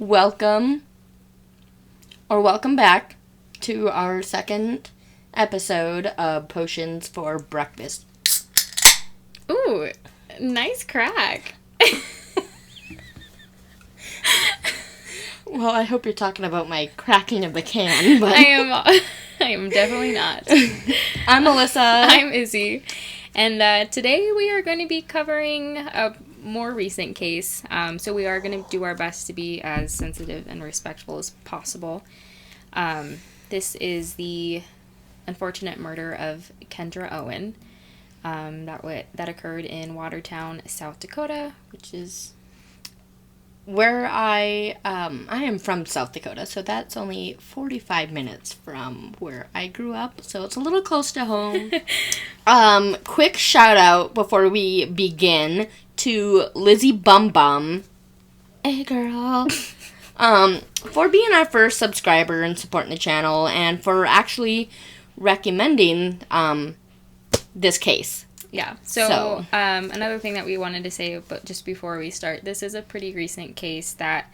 welcome back to our second episode of Potions for Breakfast. Ooh, nice crack. Well, I hope you're talking about my cracking of the can, but... I am definitely not. I'm Melissa. I'm Izzy. And today we are going to be covering a more recent case. So we are going to do our best to be as sensitive and respectful as possible. This is the unfortunate murder of Kendra Owen. That occurred in Watertown, South Dakota, which is where I am from South Dakota, so that's only 45 minutes from where I grew up, so it's a little close to home. Quick shout out before we begin to Lizzie Bum Bum. Hey girl. For being our first subscriber and supporting the channel, and for actually recommending this case. Yeah, so another thing that we wanted to say, but just before we start, this is a pretty recent case that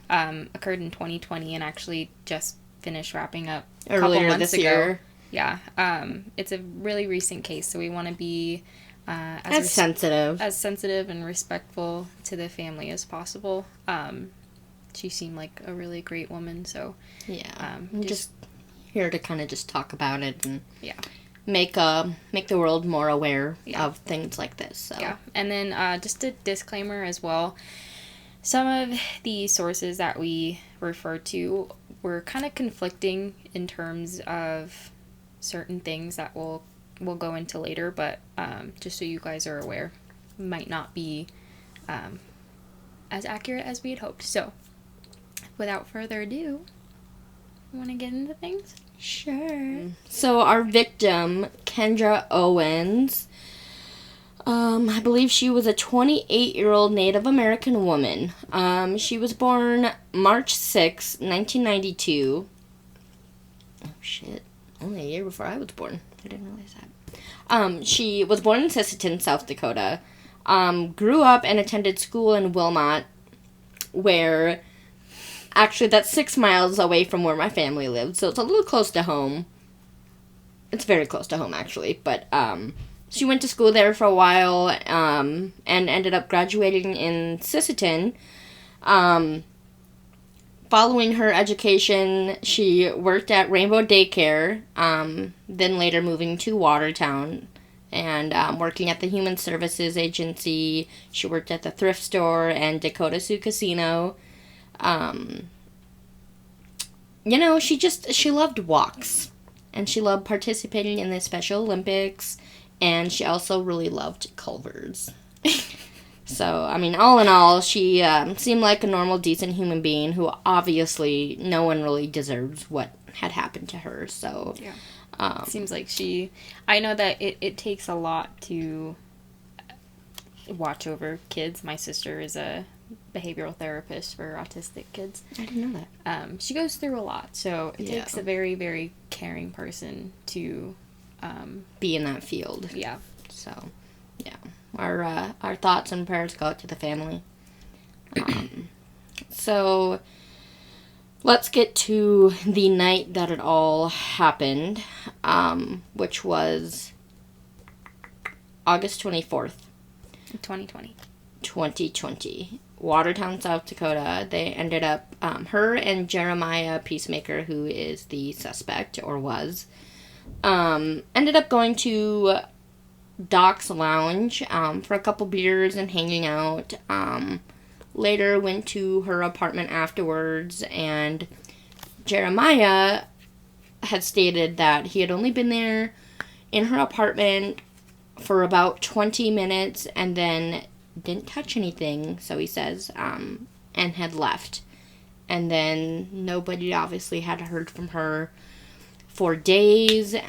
occurred in 2020 and actually just finished wrapping up a couple months this ago. year. Yeah, it's a really recent case, so we want to be as sensitive and respectful to the family as possible. She seemed like a really great woman, so yeah, just here to kind of just talk about it and yeah. Make the world more aware of things like this. So. Yeah, and then just a disclaimer as well. Some of the sources that we refer to were kind of conflicting in terms of certain things that we'll go into later, but just so you guys are aware, might not be as accurate as we had hoped. So, without further ado, you want to get into things? Sure. So our victim, Kendra Owens, I believe she was a 28-year-old Native American woman. She was born March 6, 1992. Oh, shit. Only a year before I was born. I didn't realize that. She was born in Sisseton, South Dakota. Grew up and attended school in Wilmot, where... Actually, that's 6 miles away from where my family lived, so it's a little close to home. It's very close to home, actually. But she went to school there for a while and ended up graduating in Sisseton. Following her education, she worked at Rainbow Daycare, then later moving to Watertown and working at the Human Services Agency. She worked at the thrift store and Dakota Sioux Casino. She loved walks, and she loved participating in the Special Olympics, and she also really loved Culvers. So, I mean, all in all, she seemed like a normal, decent human being who obviously no one really deserves what had happened to her, so... Yeah. Seems like I know that it takes a lot to watch over kids. My sister is a behavioral therapist for autistic kids. I didn't know that. She goes through a lot, so it takes a very, very caring person to be in that field. Yeah. So, yeah. Our thoughts and prayers go out to the family. So, let's get to the night that it all happened, which was August 24th. 2020. Watertown, South Dakota. They ended up, her and Jeremiah Peacemaker, who is the suspect, or was, ended up going to Doc's Lounge for a couple beers and hanging out. Later went to her apartment afterwards, and Jeremiah had stated that he had only been there in her apartment for about 20 minutes and then didn't touch anything, so he says, and had left. And then nobody obviously had heard from her for days. It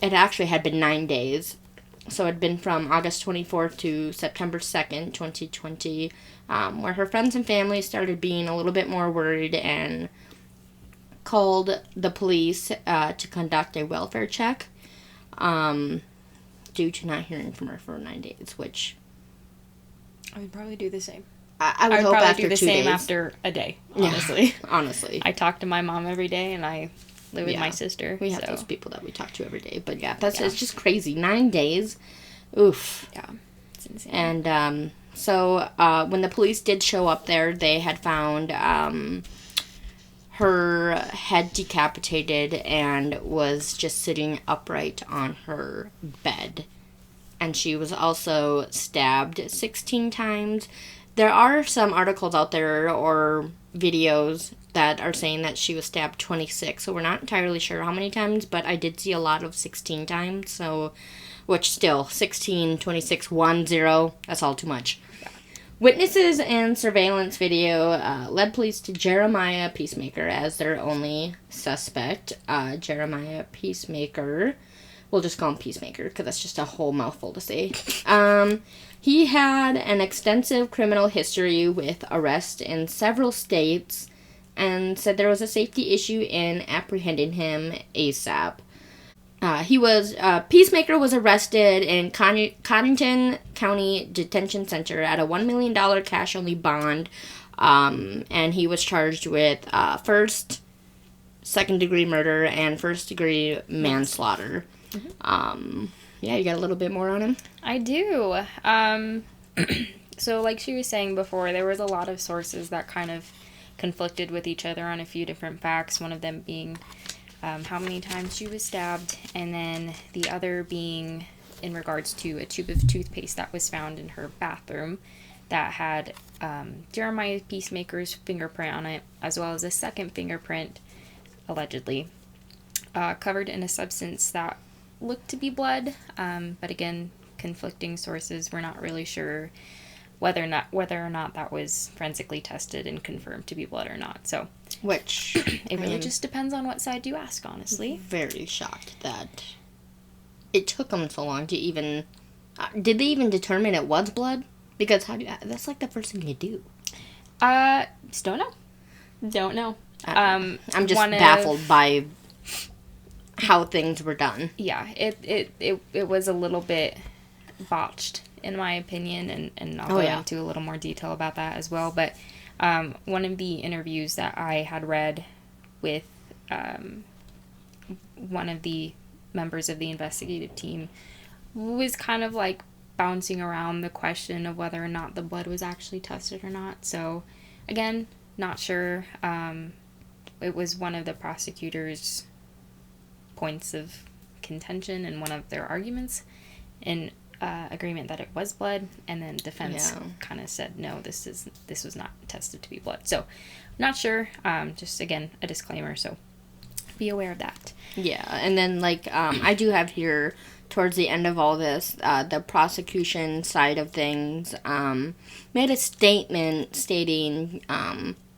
actually had been 9 days. So it had been from August 24th to September 2nd, 2020, where her friends and family started being a little bit more worried and called the police to conduct a welfare check due to not hearing from her for 9 days, which... I would probably do the same. I would would hope probably after do the 2 same days. after a day, honestly. Yeah, honestly. I talk to my mom every day, and I live with my sister. We have those people that we talk to every day. But yeah, it's just crazy. 9 days. Oof. Yeah. It's insane. And so when the police did show up there, they had found her head decapitated and was just sitting upright on her bed. And she was also stabbed 16 times. There are some articles out there or videos that are saying that she was stabbed 26. So we're not entirely sure how many times, but I did see a lot of 16 times. So, which still, 16, 26, 1, 0, that's all too much. Yeah. Witnesses and surveillance video led police to Jeremiah Peacemaker as their only suspect. Jeremiah Peacemaker, we'll just call him Peacemaker because that's just a whole mouthful to say. He had an extensive criminal history with arrests in several states and said there was a safety issue in apprehending him ASAP. Peacemaker was arrested in Cottington County Detention Center at a $1 million cash-only bond, and he was charged with first, second-degree murder, and first-degree manslaughter. Mm-hmm. Yeah, you got a little bit more on him? I do. So like she was saying before, there was a lot of sources that kind of conflicted with each other on a few different facts, one of them being how many times she was stabbed, and then the other being in regards to a tube of toothpaste that was found in her bathroom that had Jeremiah Peacemaker's fingerprint on it, as well as a second fingerprint, allegedly, covered in a substance that looked to be blood, but again, conflicting sources. We're not really sure whether or not that was forensically tested and confirmed to be blood or not. So, which it really just depends on what side you ask, honestly. Very shocked that it took them so long to even. Did they even determine it was blood? Because that's like the first thing you do. Just don't know. Don't know. I'm just baffled by how things were done. Yeah, it was a little bit botched, in my opinion, and I'll go into a little more detail about that as well. But one of the interviews that I had read with one of the members of the investigative team was kind of like bouncing around the question of whether or not the blood was actually tested or not. So, again, not sure. It was one of the prosecutors' points of contention and one of their arguments in agreement that it was blood, and then defense kind of said no, this was not tested to be blood. So not sure. Just again a disclaimer, so be aware of that. Yeah. And then I do have here towards the end of all this, the prosecution side of things made a statement stating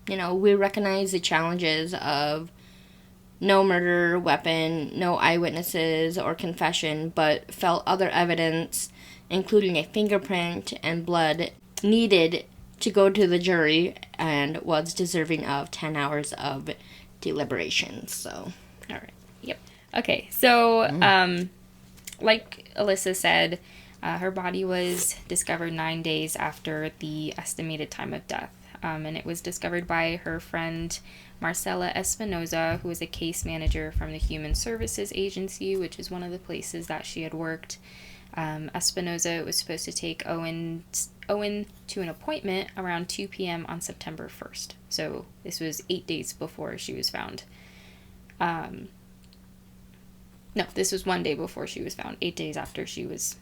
we recognize the challenges of no murder weapon, no eyewitnesses or confession, but felt other evidence, including a fingerprint and blood, needed to go to the jury and was deserving of 10 hours of deliberations. So, all right. Yep. Okay. So, like Alyssa said, her body was discovered 9 days after the estimated time of death. And it was discovered by her friend Marcela Espinoza, who was a case manager from the Human Services Agency, which is one of the places that she had worked. Espinoza was supposed to take Owen to an appointment around 2 p.m. on September 1st. So this was 8 days before she was found. No, this was 1 day before she was found. 8 days after she was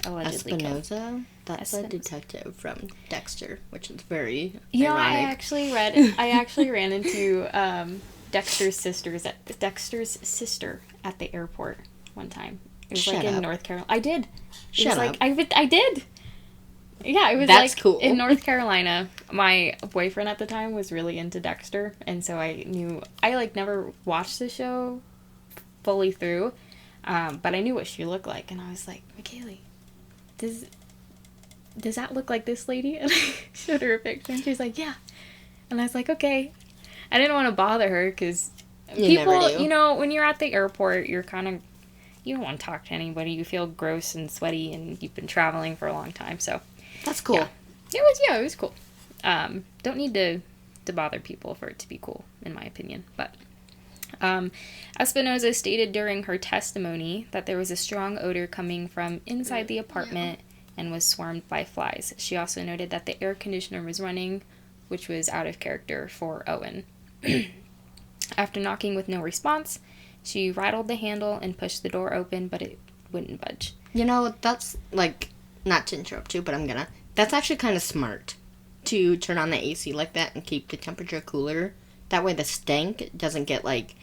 allegedly Espinoza? killed. That's a detective from Dexter, which is very ironic. I actually ran into Dexter's sister at the airport one time. It was in North Carolina. I did. I did. Yeah, it was That's cool. In North Carolina. My boyfriend at the time was really into Dexter, and so I never watched the show fully through, but I knew what she looked like, and I was like, McKaylee, does that look like this lady? And I showed her a picture, and she was like, yeah. And I was like, okay. I didn't want to bother her, because people, when you're at the airport, you're kind of, you don't want to talk to anybody. You feel gross and sweaty, and you've been traveling for a long time, so. That's cool. It was cool. Don't need to bother people for it to be cool, in my opinion. But Espinosa stated during her testimony that there was a strong odor coming from inside the apartment and was swarmed by flies. She also noted that the air conditioner was running, which was out of character for Owen. After knocking with no response, she rattled the handle and pushed the door open, but it wouldn't budge. You know, that's, like, not to interrupt you, but that's actually kind of smart to turn on the AC like that and keep the temperature cooler. That way the stank doesn't get, like,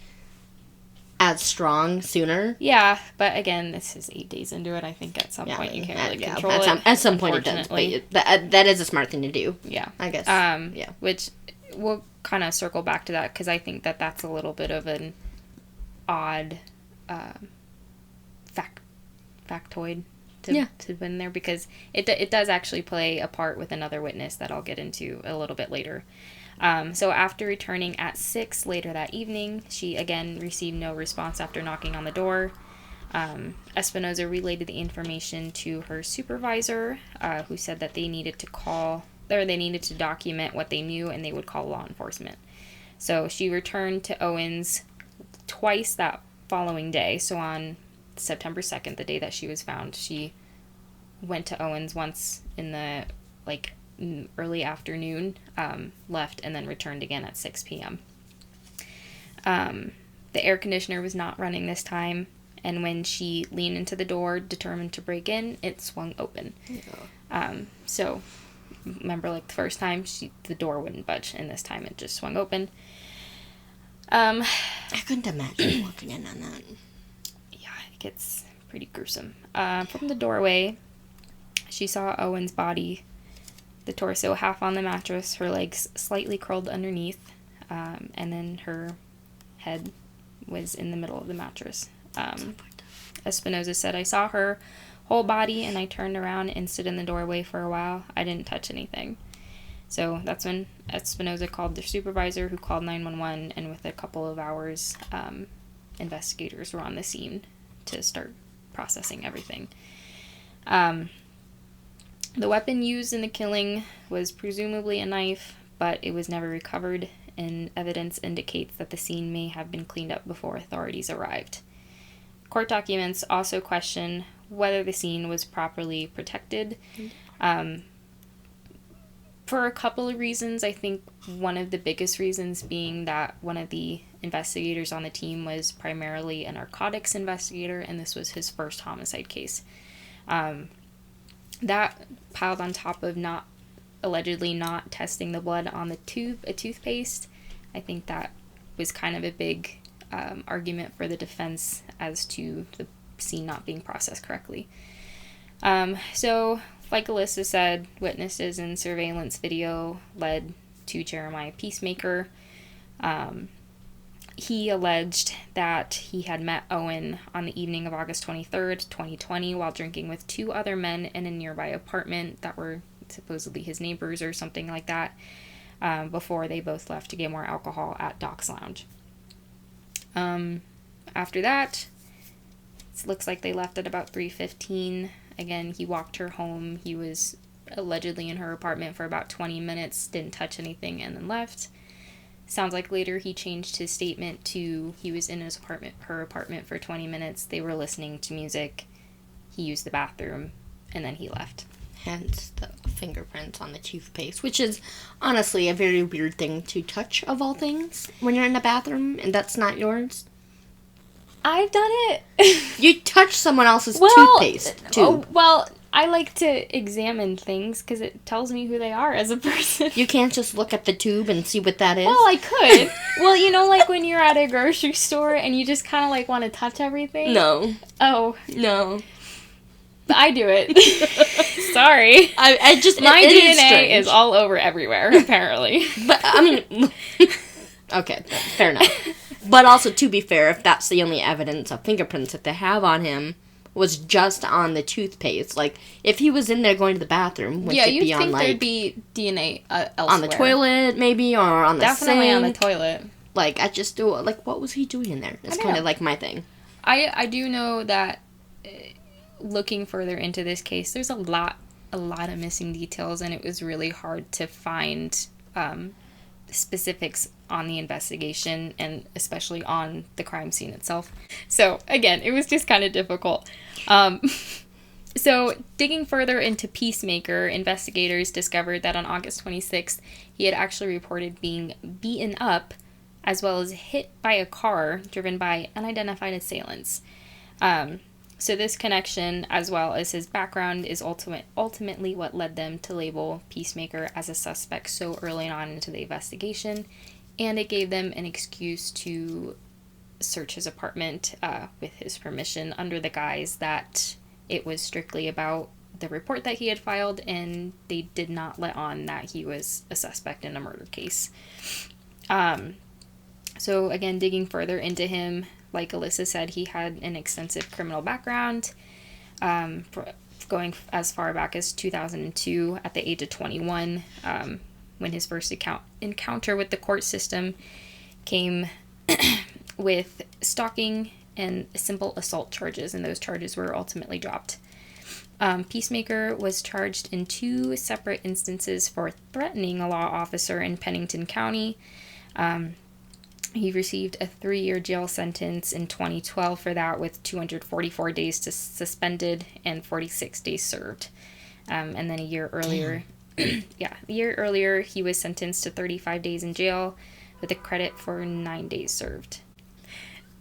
as strong sooner. Yeah, but again, this is 8 days into it. I think at some point you can't really control it. At some point it does, but that is a smart thing to do. Yeah. I guess. Yeah. Which we'll kind of circle back to that because I think that that's a little bit of an odd factoid to put in there because it does actually play a part with another witness that I'll get into a little bit later. So after returning at 6 later that evening, she again received no response after knocking on the door. Espinosa relayed the information to her supervisor, who said that they needed to document what they knew and they would call law enforcement. So she returned to Owens twice that following day. So on September 2nd, the day that she was found, she went to Owens once in the early afternoon, left, and then returned again at 6 p.m. The air conditioner was not running this time, and when she leaned into the door, determined to break in, it swung open. Yeah. So, remember, the first time, the door wouldn't budge, and this time it just swung open. I couldn't imagine walking in on that. Yeah, it gets pretty gruesome. From the doorway, she saw Owen's body, the torso half on the mattress, her legs slightly curled underneath, and then her head was in the middle of the mattress. Espinosa said, "I saw her whole body and I turned around and stood in the doorway for a while. I didn't touch anything." So that's when Espinosa called their supervisor, who called 911, and with a couple of hours, investigators were on the scene to start processing everything. The weapon used in the killing was presumably a knife, but it was never recovered, and evidence indicates that the scene may have been cleaned up before authorities arrived. Court documents also question whether the scene was properly protected. For a couple of reasons. I think one of the biggest reasons being that one of the investigators on the team was primarily a narcotics investigator, and this was his first homicide case. That piled on top of allegedly not testing the blood on the toothpaste, I think that was kind of a big argument for the defense as to the scene not being processed correctly. So, like Alyssa said, witnesses and surveillance video led to Jeremiah Peacemaker. He alleged that he had met Owen on the evening of August 23rd, 2020, while drinking with two other men in a nearby apartment that were supposedly his neighbors or something like that, before they both left to get more alcohol at Doc's Lounge. After that, it looks like they left at about 3:15. Again, he walked her home. He was allegedly in her apartment for about 20 minutes, didn't touch anything, and then left. Sounds like later he changed his statement to he was in her apartment for 20 minutes. They were listening to music. He used the bathroom, and then he left. Hence the fingerprints on the toothpaste, which is honestly a very weird thing to touch, of all things, when you're in the bathroom and that's not yours. I've done it. You touch someone else's toothpaste, too. Oh, well, I like to examine things because it tells me who they are as a person. You can't just look at the tube and see what that is? Well, I could. Well, you know, like when you're at a grocery store and you just kind of want to touch everything? No. Oh. No. I do it. Sorry. I just... My DNA is all over everywhere, apparently. But, I mean... Okay, fair enough. But also, to be fair, if that's the only evidence of fingerprints that they have on him was just on the toothpaste, if he was in there going to the bathroom, would it be on, you'd think there'd be DNA elsewhere. On the toilet, maybe, or on the Definitely sink. on the toilet. I just do, what was he doing in there? It's kind of, my thing. I do know that, looking further into this case, there's a lot a lot of missing details, and it was really hard to find specifics on the investigation and especially on the crime scene itself. So again, it was just kind of difficult. So digging further into Peacemaker, investigators discovered that on August 26th, he had actually reported being beaten up as well as hit by a car driven by unidentified assailants. So this connection, as well as his background, is ultimately what led them to label Peacemaker as a suspect so early on into the investigation, and it gave them an excuse to search his apartment with his permission under the guise that it was strictly about the report that he had filed, and they did not let on that he was a suspect in a murder case. So again, digging further into him, like Alyssa said, he had an extensive criminal background, going as far back as 2002 at the age of 21, when his first encounter with the court system came with stalking and simple assault charges, and those charges were ultimately dropped. Peacemaker was charged in 2 separate instances for threatening a law officer in Pennington County. He received a 3-year jail sentence in 2012 for that, with 244 days suspended and 46 days served. And then a year earlier, he was sentenced to 35 days in jail with a credit for 9 days served.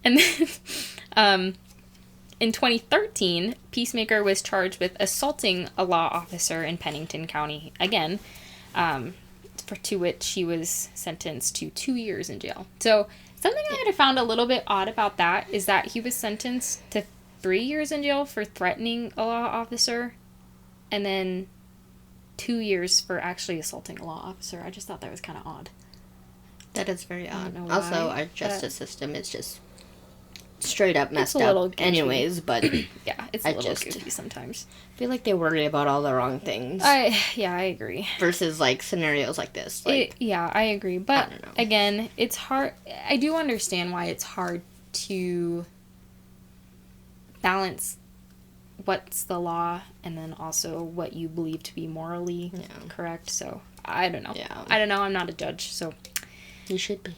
And then in 2013, Peacemaker was charged with assaulting a law officer in Pennington County again, to which he was sentenced to 2 years in jail. So something I had found a little bit odd about that is that he was sentenced to 3 years in jail for threatening a law officer, and then 2 years for actually assaulting a law officer. I just thought that was kind of odd. That is very odd. I don't know why, also, our justice system is just straight up messed up anyways, but yeah, it's a little goofy sometimes. I feel like they worry about all the wrong things. I agree. Versus, like, scenarios like this. Like, I agree. But, again, it's hard. I do understand why it's hard to balance what's the law and then also what you believe to be morally correct. So, I don't know. Yeah. I don't know. I'm not a judge, so. You should be.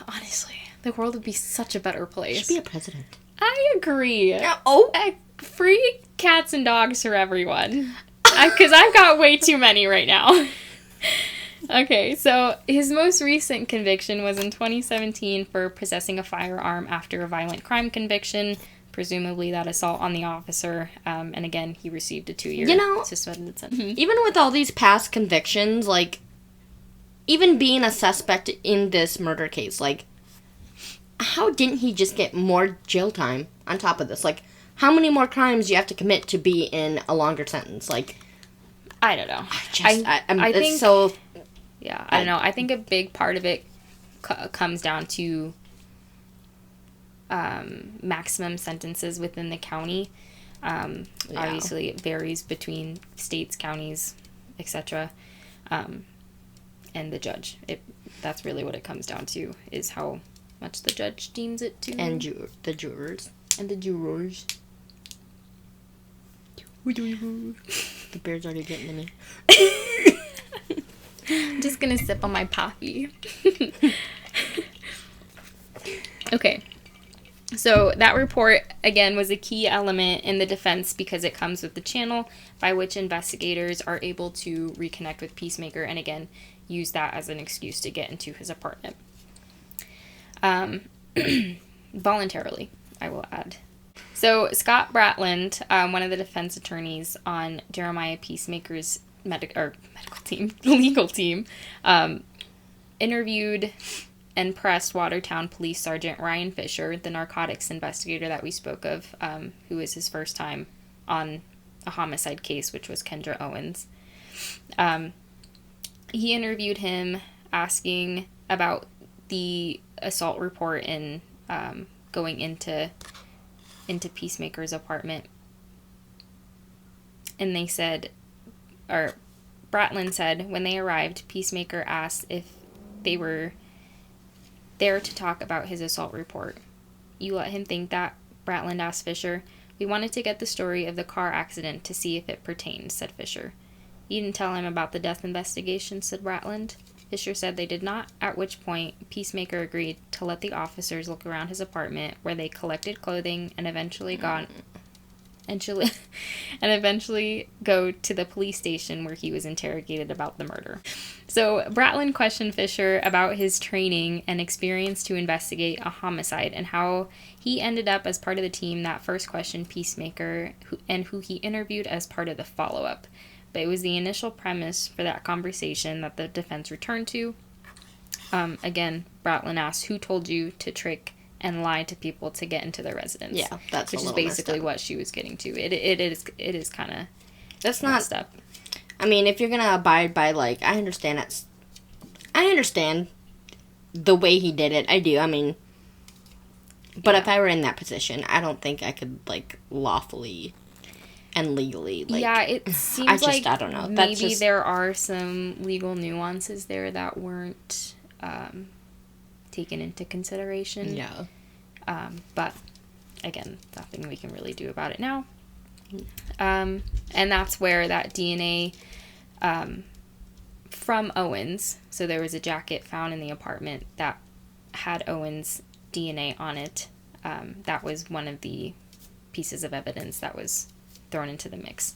Honestly, the world would be such a better place. You should be a president. I agree. Oh. Free cats and dogs for everyone. Because I've got way too many right now. Okay, so his most recent conviction was in 2017 for possessing a firearm after a violent crime conviction, presumably that assault on the officer. And again, he received a 2-year suspended sentence. Even with all these past convictions, like, even being a suspect in this murder case, like, how didn't he just get more jail time on top of this? Like, how many more crimes do you have to commit to be in a longer sentence? Like, I don't know. I think so. Yeah, I don't know. I think a big part of it comes down to maximum sentences within the county. Obviously, it varies between states, counties, etc. And the judge. That's really what it comes down to, is how much the judge deems it to. And the jurors. And the jurors. The bear's already getting to me. I'm just gonna sip on my coffee. Okay. So that report, again, was a key element in the defense because it comes with the channel by which investigators are able to reconnect with Peacemaker and, again, use that as an excuse to get into his apartment. Voluntarily, I will add. So Scott Bratland, one of the defense attorneys on Jeremiah Peacemaker's legal team, interviewed and pressed Watertown Police Sergeant Ryan Fisher, the narcotics investigator that we spoke of, who was his first time on a homicide case, which was Kendra Owen's. He interviewed him asking about the assault report and going into Peacemaker's apartment. And they said, or Bratland said, when they arrived, Peacemaker asked if they were there to talk about his assault report. You let him think that? Bratland asked Fisher. We wanted to get the story of the car accident to see if it pertained, said Fisher. You didn't tell him about the death investigation, said Bratland. Fisher said they did not, at which point Peacemaker agreed to let the officers look around his apartment, where they collected clothing and eventually go to the police station where he was interrogated about the murder. So Bratland questioned Fisher about his training and experience to investigate a homicide and how he ended up as part of the team that first questioned Peacemaker who he interviewed as part of the follow-up. But it was the initial premise for that conversation that the defense returned to. Again, Bratland asked, who told you to trick and lie to people to get into their residence? Yeah, that's which is basically what she was getting to. It is kind of that's not messed up. I mean, if you're gonna abide by, like, I understand the way he did it. I do. I mean, but if I were in that position, I don't think I could, like, lawfully and legally, like... Yeah, it seems I don't know. Maybe there are some legal nuances there that weren't taken into consideration. Yeah. But, again, nothing we can really do about it now. And that's where that DNA from Owens, so there was a jacket found in the apartment that had Owens' DNA on it. That was one of the pieces of evidence that was thrown into the mix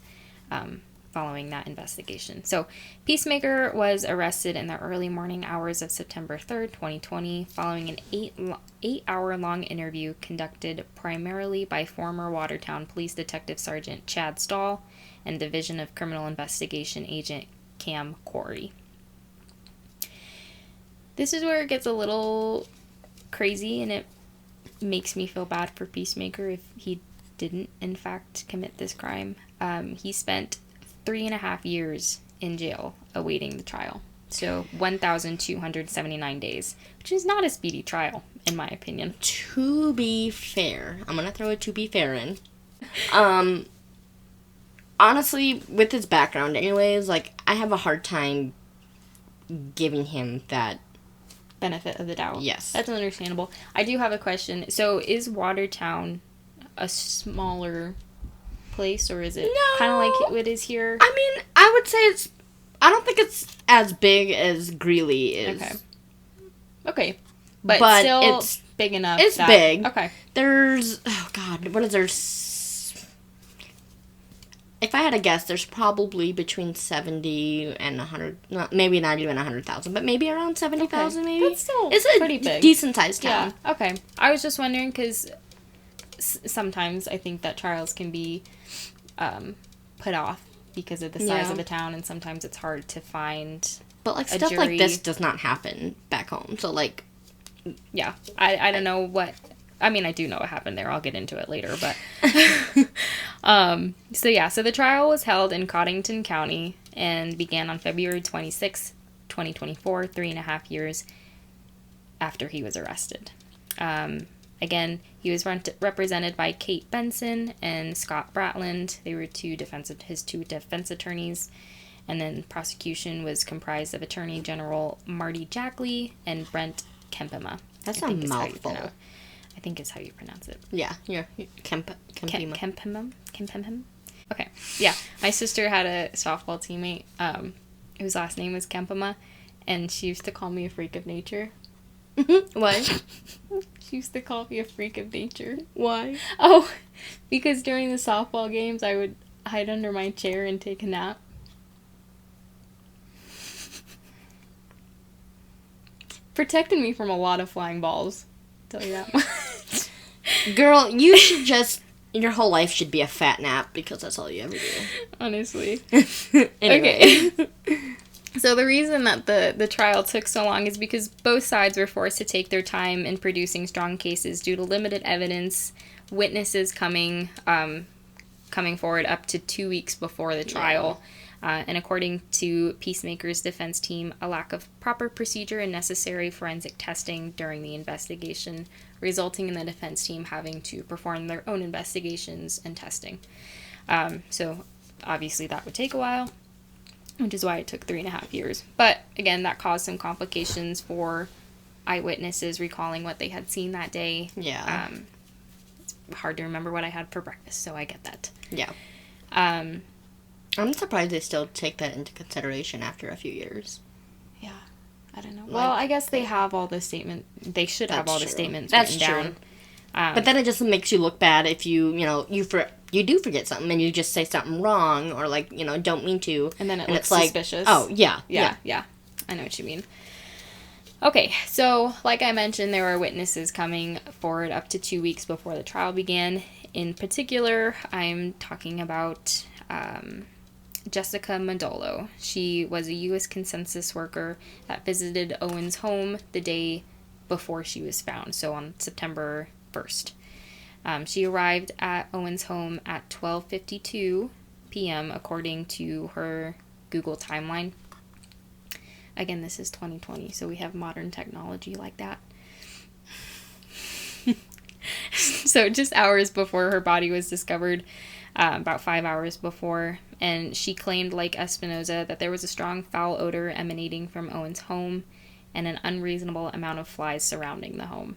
following that investigation. So Peacemaker was arrested in the early morning hours of September 3rd, 2020, following an 8-hour-long interview conducted primarily by former Watertown Police Detective Sergeant Chad Stahl and Division of Criminal Investigation Agent Cam Corey. This is where it gets a little crazy, and it makes me feel bad for Peacemaker if he didn't, in fact, commit this crime. He spent 3.5 years in jail awaiting the trial. So 1,279 days, which is not a speedy trial, in my opinion. To be fair, I'm going to throw a to be fair in. Honestly, with his background anyways, like, I have a hard time giving him that benefit of the doubt. Yes. That's understandable. I do have a question. So is Watertown a smaller place, or is it kind of like it is here? I mean, I would say I don't think it's as big as Greeley is. Okay. But still it's big enough. It's big. Okay. There's, what is there? If I had to guess, there's probably between 70 and 100, maybe not even 100,000, but maybe around 70,000 maybe. That's still it's pretty big. Decent sized town. Yeah, okay. I was just wondering because sometimes I think that trials can be put off because of the size of the town, and sometimes it's hard to find But, like, stuff like this does not happen back home, so, like... Yeah, I don't know what... I mean, I do know what happened there. I'll get into it later, but... So the trial was held in Cottington County and began on February 26, 2024, 3.5 years after he was arrested. Again, he was represented by Kate Benson and Scott Bratland. They were his two defense attorneys. And then prosecution was comprised of Attorney General Marty Jackley and Brent Kempema. That's a mouthful. I think is how you pronounce it. Yeah, Kempema. Kempema. Okay, yeah. My sister had a softball teammate whose last name was Kempema, and she used to call me a freak of nature. Why? She used to call me a freak of nature. Why? Oh, because during the softball games, I would hide under my chair and take a nap. Protected me from a lot of flying balls. I'll tell you that much. Girl, you should just... Your whole life should be a fat nap because that's all you ever do. Honestly. Anyway. Okay. So the reason that the trial took so long is because both sides were forced to take their time in producing strong cases due to limited evidence, witnesses coming forward up to 2 weeks before the trial. And according to Peacemaker's defense team, a lack of proper procedure and necessary forensic testing during the investigation, resulting in the defense team having to perform their own investigations and testing. So obviously that would take a while, which is why it took 3.5 years. But again, that caused some complications for eyewitnesses recalling what they had seen that day. Yeah. It's hard to remember what I had for breakfast, so I get that. Yeah. I'm surprised they still take that into consideration after a few years. Yeah. I don't know. Well, I guess they have all the statement. They should have all the statements written down. But then it just makes you look bad if you do forget something and you just say something wrong or don't mean to. And then it looks suspicious. Oh, yeah. I know what you mean. Okay, so like I mentioned, there were witnesses coming forward up to 2 weeks before the trial began. In particular, I'm talking about Jessica Mandolo. She was a U.S. Census worker that visited Owen's home the day before she was found, so on September 1st. She arrived at Owen's home at 12:52 p.m. according to her Google timeline. Again, this is 2020, so we have modern technology like that. So just hours before her body was discovered, about 5 hours before, and she claimed, like Espinoza, that there was a strong foul odor emanating from Owen's home and an unreasonable amount of flies surrounding the home.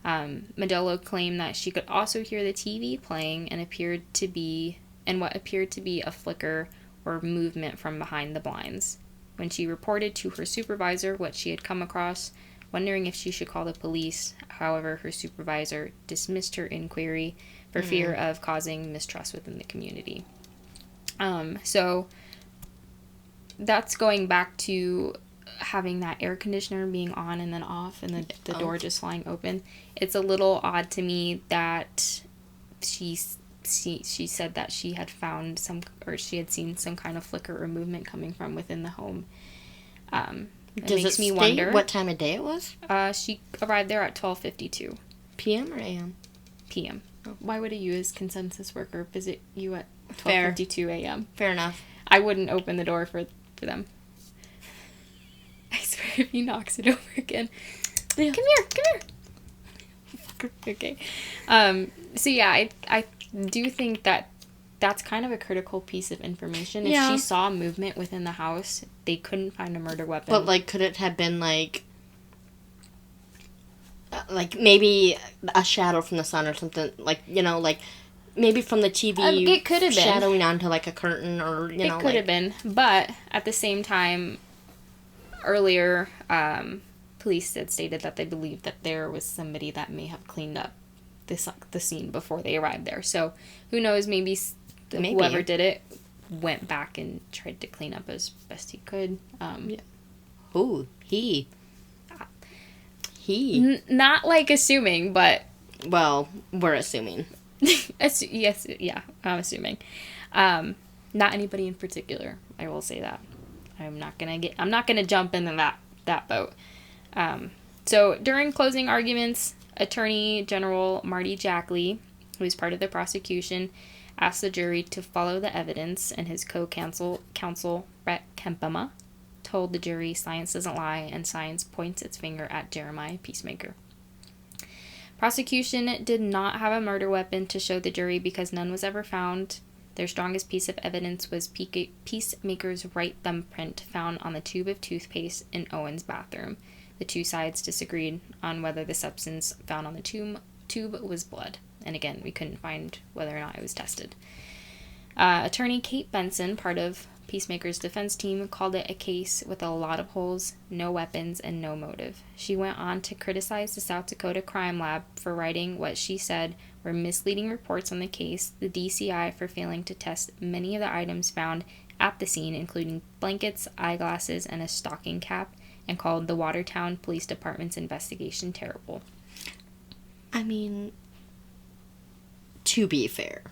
Mandolo claimed that she could also hear the TV playing and what appeared to be a flicker or movement from behind the blinds. When she reported to her supervisor what she had come across, wondering if she should call the police, however, her supervisor dismissed her inquiry for fear of causing mistrust within the community. So that's going back to having that air conditioner being on and then off and the door just flying open. It's a little odd to me that she said that she had found she had seen some kind of flicker or movement coming from within the home. Does it me wonder what time of day it was? She arrived there at 12:52 p.m. or a.m. p.m. Why would a U.S. Census worker visit you at 12:52 a.m.? Fair enough. I wouldn't open the door for them. I swear, if he knocks it over again, come here. Okay. So yeah, I do think that that's kind of a critical piece of information. If she saw movement within the house, they couldn't find a murder weapon. But could it have been maybe a shadow from the sun or something? Maybe from the TV. It could have been shadowing onto a curtain or It could have been, but at the same time, earlier, police had stated that they believed that there was somebody that may have cleaned up the scene before they arrived there. So who knows? Maybe whoever did it went back and tried to clean up as best he could. Oh, he. Not assuming, but well, we're assuming. Yes, yeah, I'm assuming. Not anybody in particular. I will say that. I'm not gonna jump into that boat. So during closing arguments, Attorney General Marty Jackley, who is part of the prosecution, asked the jury to follow the evidence, and his counsel Brett Kempema told the jury science doesn't lie and science points its finger at Jeremiah Peacemaker. Prosecution did not have a murder weapon to show the jury because none was ever found. Their strongest piece of evidence was Peacemaker's right thumbprint found on the tube of toothpaste in Owen's bathroom. The two sides disagreed on whether the substance found on the tube was blood. And again, we couldn't find whether or not it was tested. Attorney Kate Benson, part of Peacemaker's defense team, called it a case with a lot of holes, no weapons, and no motive. She went on to criticize the South Dakota Crime Lab for writing what she said were misleading reports on the case, the DCI for failing to test many of the items found at the scene, including blankets, eyeglasses, and a stocking cap, and called the Watertown Police Department's investigation terrible. I mean, to be fair,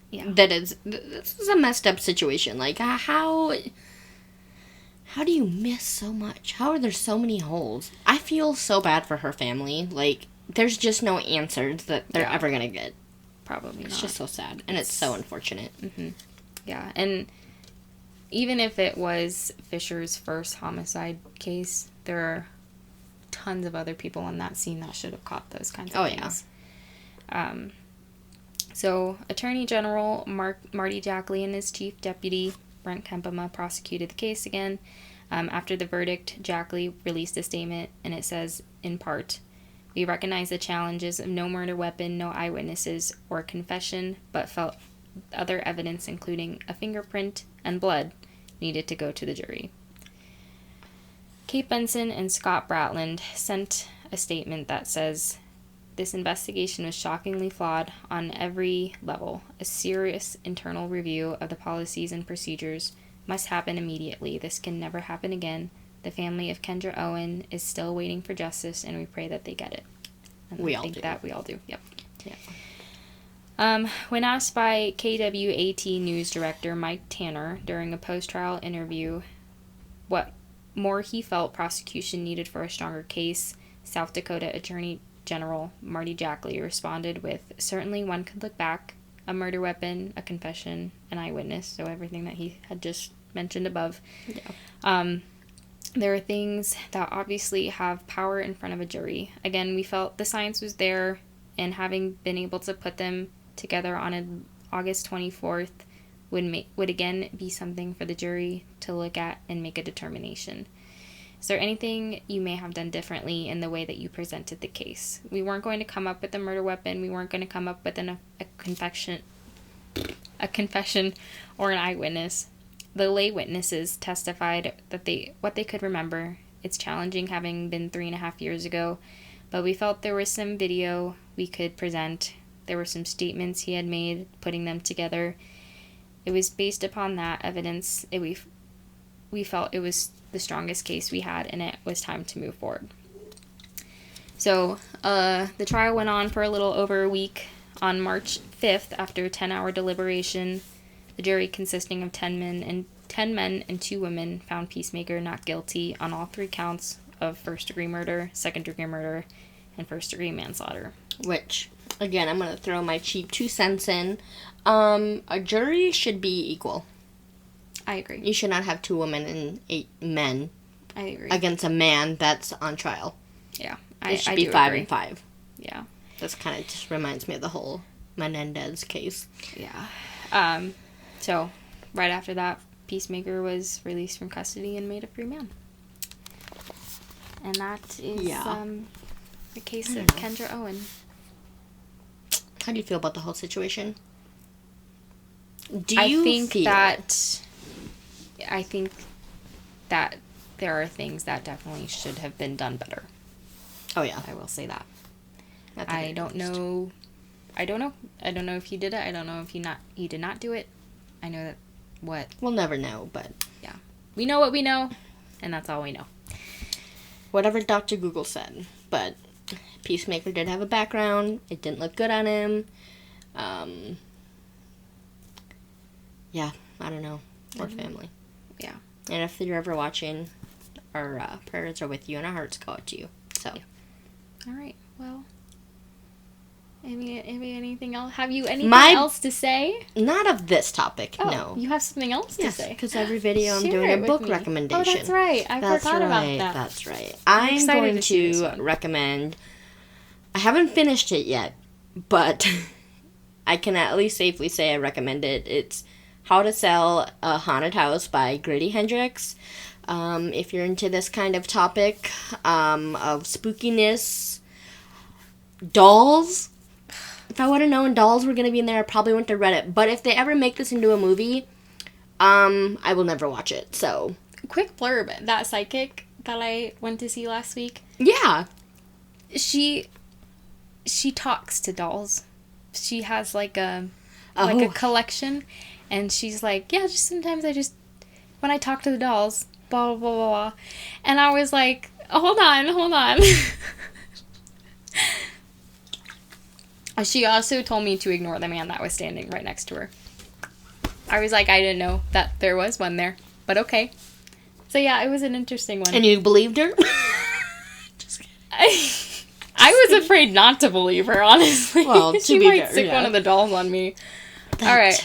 yeah, this is a messed up situation. How do you miss so much? How are there so many holes? I feel so bad for her family. There's just no answers that they're ever gonna get. Probably not. It's just so sad, and it's so unfortunate. Mm-hmm. Yeah, and even if it was Fisher's first homicide case, there are tons of other people on that scene that should have caught those kinds of things. Yeah. So, Attorney General Marty Jackley and his chief deputy, Brent Kempema, prosecuted the case again. After the verdict, Jackley released a statement, and it says, in part, "We recognize the challenges of no murder weapon, no eyewitnesses, or confession, but felt other evidence, including a fingerprint, and blood needed to go to the jury. Kate Benson and Scott Bratland sent a statement that says, "This investigation was shockingly flawed on every level. A serious internal review of the policies and procedures must happen immediately. This can never happen again. The family of Kendra Owen is still waiting for justice, and we pray that they get it." And we I all think do. that we all do. Yep. Yeah. When asked by KWAT News Director Mike Tanner during a post-trial interview what more he felt prosecution needed for a stronger case, South Dakota Attorney General Marty Jackley responded with, "Certainly one could look back, a murder weapon, a confession, an eyewitness," so everything that he had just mentioned above. Yeah. There are things that obviously have power in front of a jury. Again, we felt the science was there, and having been able to put them together on August 24th would again be something for the jury to look at and make a determination. Is there anything you may have done differently in the way that you presented the case? We weren't going to come up with a murder weapon. We weren't going to come up with a confession or an eyewitness. The lay witnesses testified that what they could remember. It's challenging having been 3.5 years ago, but we felt there was some video we could present. There were some statements he had made, putting them together. It was based upon that evidence. We felt it was the strongest case we had, and it was time to move forward. So the trial went on for a little over a week. On March 5th, after a 10-hour deliberation, the jury, consisting of 10 men and 2 women, found Peacemaker not guilty on all 3 counts of first-degree murder, second-degree murder, and first-degree manslaughter. Which, again, I'm going to throw my cheap 2 cents in. A jury should be equal. I agree. You should not have 2 women and 8 men I agree. against a man that's on trial. Yeah. It should be 5 and 5. Yeah. This kind of just reminds me of the whole Menendez case. Yeah. So, right after that, Peacemaker was released from custody and made a free man. And that is the case of Kendra Owen. How do you feel about the whole situation? I think that there are things that definitely should have been done better. Oh, yeah. I will say that. That's I don't know if he did it. I don't know if he did not do it. I know that we'll never know, but yeah. We know what we know, and that's all we know. Whatever Dr. Google said, but Peacemaker did have a background. It didn't look good on him. Yeah, I don't know. Poor family. Yeah. And if you're ever watching, our prayers are with you and our hearts go out to you. So. Yeah. All right. Well. Anything else? Have you anything else to say? Not of this topic, oh, no. You have something else to say? Because every video I'm doing a book recommendation. Oh, that's right. I forgot about that. That's right. I'm going to recommend... I haven't finished it yet, but I can at least safely say I recommend it. It's How to Sell a Haunted House by Grady Hendrix. If you're into this kind of topic of spookiness, dolls... If I would have known dolls were going to be in there, I probably wouldn't have read it. But if they ever make this into a movie, I will never watch it, so. Quick blurb. That psychic that I went to see last week. Yeah. She talks to dolls. She has like a collection. And she's like, yeah, just sometimes when I talk to the dolls, blah, blah, blah, blah. And I was like, hold on. She also told me to ignore the man that was standing right next to her. I was like, I didn't know that there was one there. But okay. So yeah, it was an interesting one. And you believed her? Just kidding. I was afraid not to believe her, honestly. Well, she might stick one of the dolls on me. All right.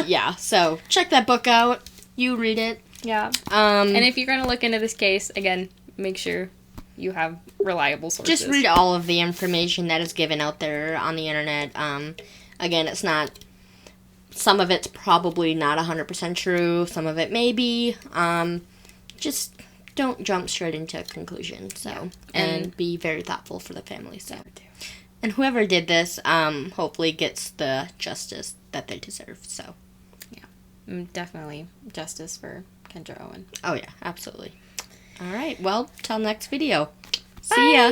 Yeah, so check that book out. You read it. Yeah. And if you're going to look into this case, again, make sure you have reliable sources. Just read all of the information that is given out there on the internet. Again, it's not... Some of it's probably not 100% true. Some of it may be. Just don't jump straight into a conclusion. So, yeah. And be very thoughtful for the family. So, and whoever did this, hopefully gets the justice that they deserve. So, yeah. Definitely justice for Kendra Owen. Oh, yeah, absolutely. All right, well, till next video. See ya.